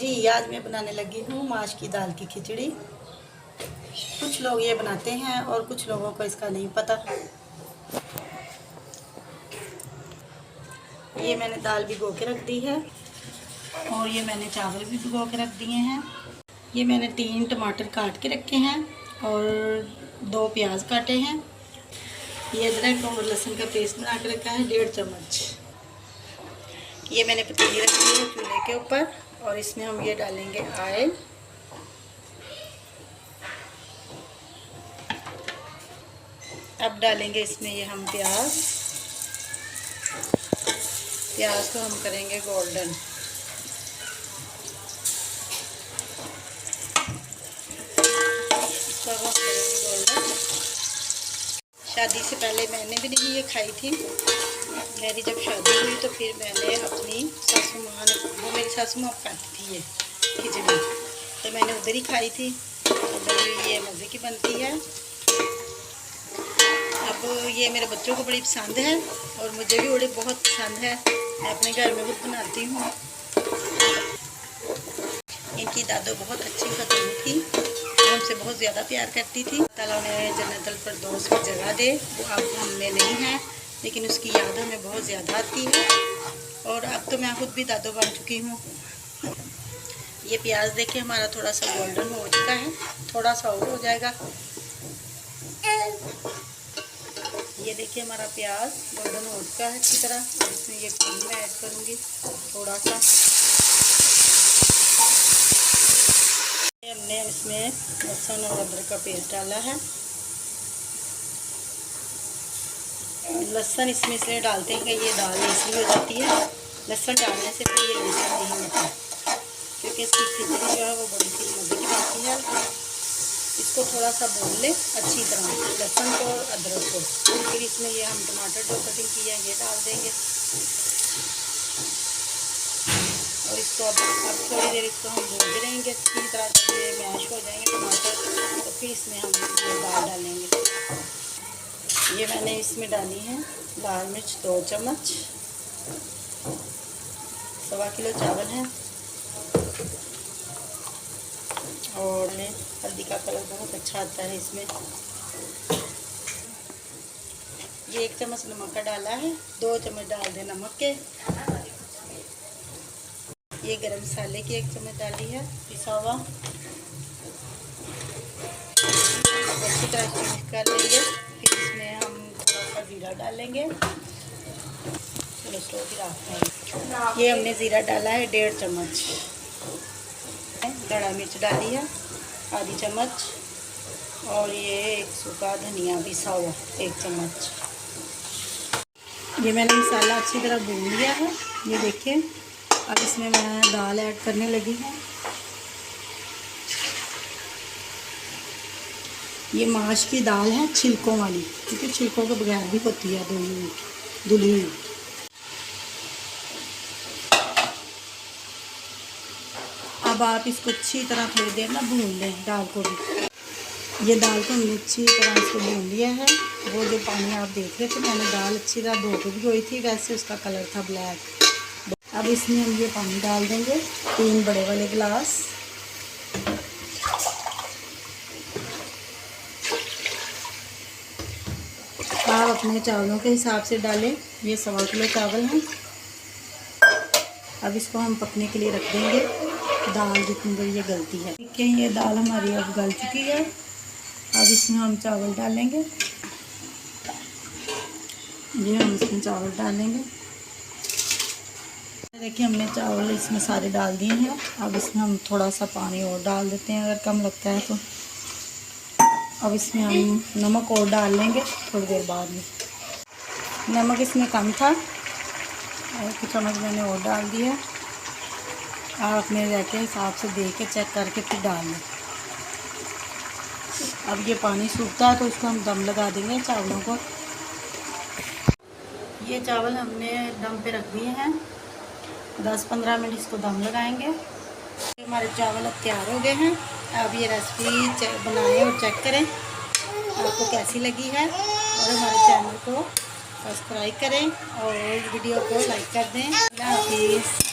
जी, आज मैं बनाने लगी हूँ माश की दाल की खिचड़ी। कुछ लोग ये बनाते हैं और कुछ लोगों को इसका नहीं पता। ये मैंने दाल भिगो के रख दी है और ये मैंने चावल भी भिगो के रख दिए हैं। ये मैंने 3 टमाटर काट के रखे हैं और 2 प्याज काटे हैं। ये अदरक और लहसुन का पेस्ट बना के रखा है 1.5 चम्मच। ये मैंने पतीली रखी है चूल्हे के ऊपर और इसमें हम ये डालेंगे ऑयल। अब डालेंगे इसमें ये हम प्याज को हम करेंगे गोल्डन। इसको हम करेंगे गोल्डन। शादी से पहले मैंने भी नहीं ये खाई थी। मेरी जब शादी हुई तो फिर मैंने अपनी सासू माँ ने, वो मेरी सासू माँ खाती थी ये खिचड़ी, तो मैंने उधर ही खाई थी। उधर ये मज़े की बनती है। अब ये मेरे बच्चों को बड़ी पसंद है और मुझे भी बड़ी बहुत पसंद है। मैं अपने घर में खुद बनाती हूँ। इनकी दादो बहुत अच्छी खतून थी, हमसे बहुत ज़्यादा प्यार करती थी। ताला उन्हें जन्नतुल फिरदौस में जगह दे। वो अब हमें नहीं है, लेकिन उसकी याद हमें बहुत ज़्यादा आती है। और अब तो मैं खुद भी दादो बन चुकी हूँ। ये प्याज देखिए हमारा थोड़ा सा गोल्डन हो चुका है, थोड़ा सा और हो जाएगा। ये देखिए हमारा प्याज गोल्डन हो चुका है अच्छी तरह। इसमें ये पानी मैं ऐड करूँगी थोड़ा सा। हमने इसमें लहसुन और अदरक का पेस्ट डाला है। लहसुन इसमें से डालते हैं कि ये दाल इसलिए हो जाती है, लहसुन डालने से फिर ये लहसुन नहीं होता, क्योंकि इसकी खिचड़ी जो है वो बड़ी सी मज़े की बनती है। इसको थोड़ा सा भून ले अच्छी तरह, लहसुन को और अदरक को। फिर इसमें ये हम टमाटर जो कटिंग किए हैं ये डाल देंगे और इसको अब थोड़ी देर इसको हम भूनते रहेंगे अच्छी तरह। जब ये मैश हो जाएंगे टमाटर तो फिर इसमें हम ये दाल डालेंगे। ये मैंने इसमें डाली है लाल मिर्च 2 चम्मच। 1.25 किलो चावल है और हल्दी का कलर बहुत अच्छा आता है इसमें। ये 1 चम्मच नमक का डाला है, 2 चम्मच डाल दे नमक के। ये गरम मसाले की 1 चम्मच डाली है पिसा हुआ। अच्छी तरह से मिक्स कर लेंगे। फिर इसमें हम थोड़ा सा ज़ीरा डालेंगे। चलो स्टोव भी रखते हैं। ये हमने ज़ीरा डाला है 1.5 चम्मच। गड़ा मिर्च डाली है आधी चम्मच और ये एक सूखा धनिया पिसा हुआ 1 चम्मच। ये मैंने मसाला अच्छी तरह भून लिया है। ये देखिए अब इसमें मैं दाल ऐड करने लगी हूँ। ये माश की दाल है छिलकों वाली, क्योंकि छिलकों के बगैर भी होती है धुली हुई। अब आप इसको अच्छी तरह थोड़ी देर ना भून लें दाल को भी। ये दाल को हमने अच्छी तरह इसको भून लिया है। वो जो पानी आप देख रहे थे, मैंने दाल अच्छी तरह धो के भिगोई थी, वैसे उसका कलर था ब्लैक। अब इसमें हम ये पानी डाल देंगे 3 बड़े वाले गिलास। आप अपने चावलों के हिसाब से डालें। ये 1.25 किलो चावल हैं। अब इसको हम पकने के लिए रख देंगे। दाल जितनी देर ये गलती है। देखिए ये दाल हमारी अब गल चुकी है। अब इसमें हम चावल डालेंगे। ये हम इसमें चावल डालेंगे। देखिए हमने चावल इसमें सारे डाल दिए हैं। अब इसमें हम थोड़ा सा पानी और डाल देते हैं अगर कम लगता है तो। अब इसमें हम नमक और डाल लेंगे थोड़ी देर बाद में। नमक इसमें कम था, 1 चम्मच मैंने और डाल दिया। आप अपने रहते हिसाब से देख के चेक करके फिर डाल लें। अब ये पानी सूखता है तो इसको हम दम लगा देंगे चावलों को। ये चावल हमने दम पे रख दिए हैं। 10-15 मिनट इसको दम लगाएंगे। हमारे चावल अब तैयार हो गए हैं। अब ये रेसिपी बनाएं और चेक करें आपको कैसी लगी है, और हमारे चैनल को सब्सक्राइब करें और वीडियो को लाइक कर दें। अल्लाह हाफिज़।